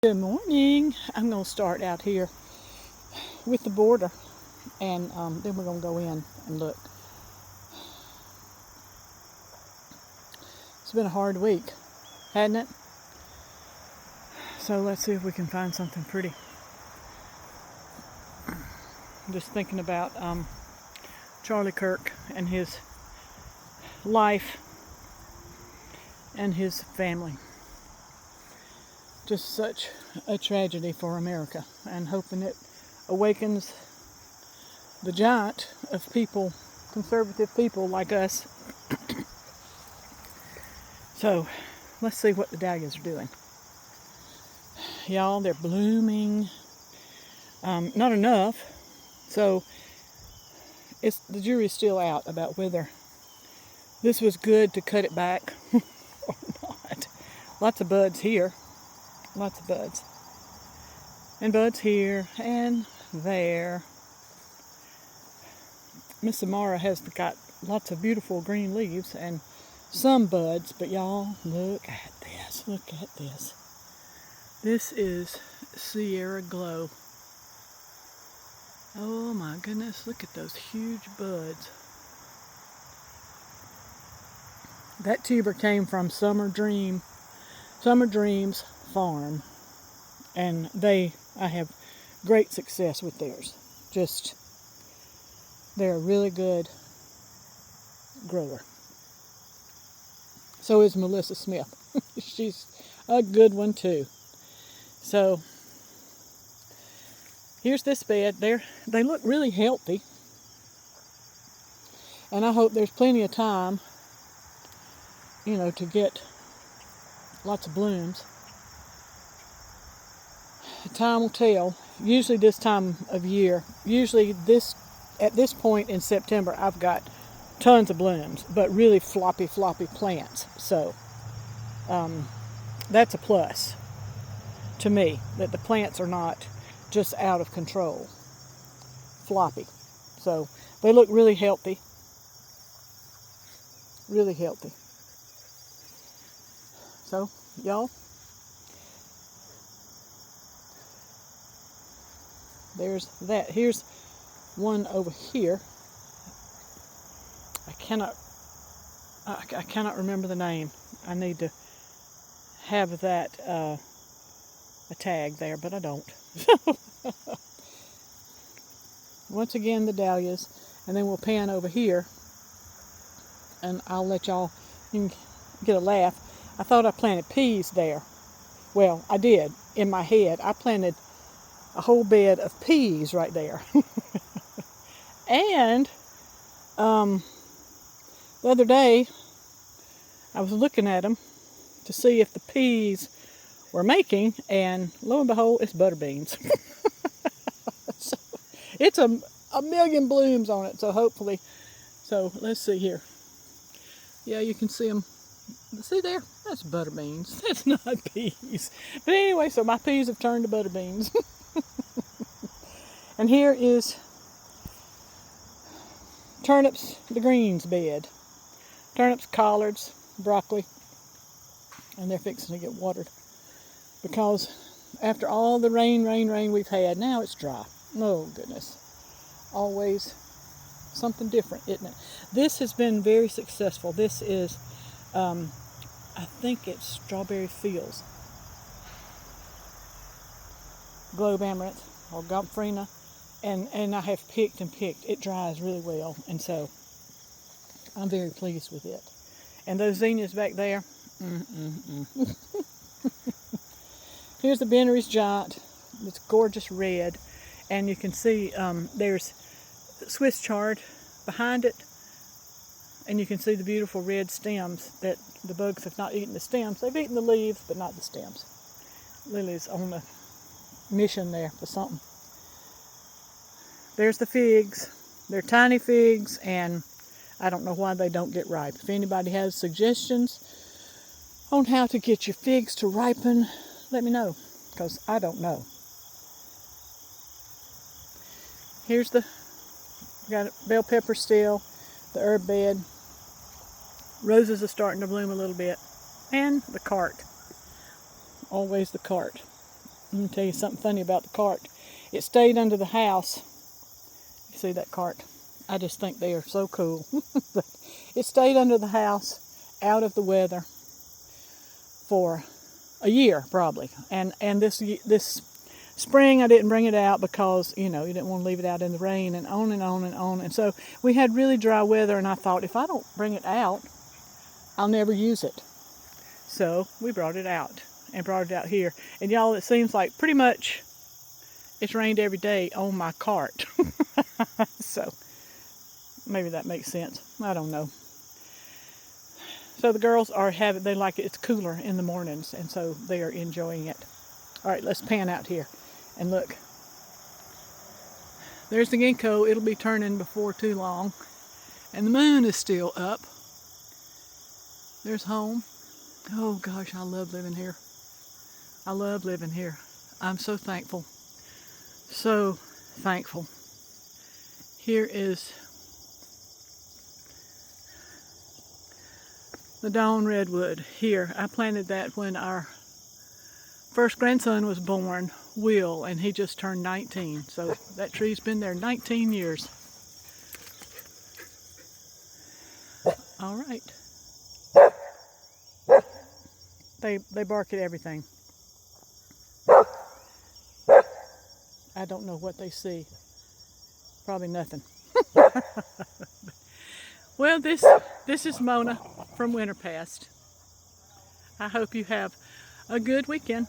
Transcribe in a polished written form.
Good morning. I'm going to start out here with the border and then we're going to go in and look. It's been a hard week, hasn't it? So let's see if we can find something pretty. I'm just thinking about Charlie Kirk and his life and his family. Just such a tragedy for America, and hoping it awakens the giant of people, conservative people like us. So let's see what the dahlias are doing. Y'all, they're blooming. Not enough, so the jury's still out about whether this was good to cut it back or not. Lots of buds here. Lots of buds. And buds here and there. Miss Amara has got lots of beautiful green leaves and some buds, but y'all, look at this. Look at this. This is Sierra Glow. Oh my goodness, look at those huge buds. That tuber came from Summer Dreams Farm, and I have great success with theirs. They're a really good grower. So is Melissa Smith. She's a good one too. So here's this bed. They look really healthy, and I hope there's plenty of time, to get lots of blooms. Time will tell. Usually this time of year, at this point in September, I've got tons of blooms, but really floppy plants. So that's a plus to me, that the plants are not just out of control, floppy. So they look really healthy. Really healthy. So, y'all, there's that. Here's one over here. I cannot remember the name. I need to have that a tag there, but I don't. Once again, the dahlias, and then we'll pan over here, and I'll let y'all, you can get a laugh. I thought I planted peas there. Well, I did. In my head, I planted a whole bed of peas right there. And the other day, I was looking at them to see if the peas were making, and lo and behold, it's butter beans. So it's a million blooms on it, so hopefully. So let's see here. Yeah, you can see them. See there? That's butter beans. That's not peas. But anyway, so my peas have turned to butter beans. And here is turnips, the greens bed. Turnips, collards, broccoli. And they're fixing to get watered. Because after all the rain we've had, now it's dry. Oh, goodness. Always something different, isn't it? This has been very successful. This is, I think it's Strawberry Fields. Globe Amaranth or Gomphrena. And I have picked. It dries really well, and so I'm very pleased with it. And those zinnias back there, Here's the Bennery's Giant. It's gorgeous red, and you can see there's Swiss chard behind it, and you can see the beautiful red stems that the bugs have not eaten the stems. They've eaten the leaves, but not the stems. Lily's on a mission there for something. There's the figs. They're tiny figs, and I don't know why they don't get ripe. If anybody has suggestions on how to get your figs to ripen, let me know, because I don't know. Here's got a bell pepper still, the herb bed. Roses are starting to bloom a little bit. And the cart. Always the cart. Let me tell you something funny about the cart. It stayed under the house. You see that cart? I just think they are so cool. But it stayed under the house, out of the weather, for a year probably. And this spring I didn't bring it out because, you didn't want to leave it out in the rain, and on and on and on. And so we had really dry weather, and I thought, if I don't bring it out, I'll never use it. So we brought it out and brought it out here. And y'all, it seems like pretty much it's rained every day on my cart. So maybe that makes sense. I don't know. So the girls they like it. It's cooler in the mornings, and so they are enjoying it. All right, let's pan out here and look. There's the ginkgo. It'll be turning before too long. And the moon is still up. There's home. Oh gosh, I love living here. I love living here. I'm so thankful. So thankful. Here is the dawn redwood. Here, I planted that when our first grandson was born, Will, and he just turned 19. So that tree's been there 19 years. All right. They bark at everything. I don't know what they see. Probably nothing. Well, this is Mona from Winterpast. I hope you have a good weekend.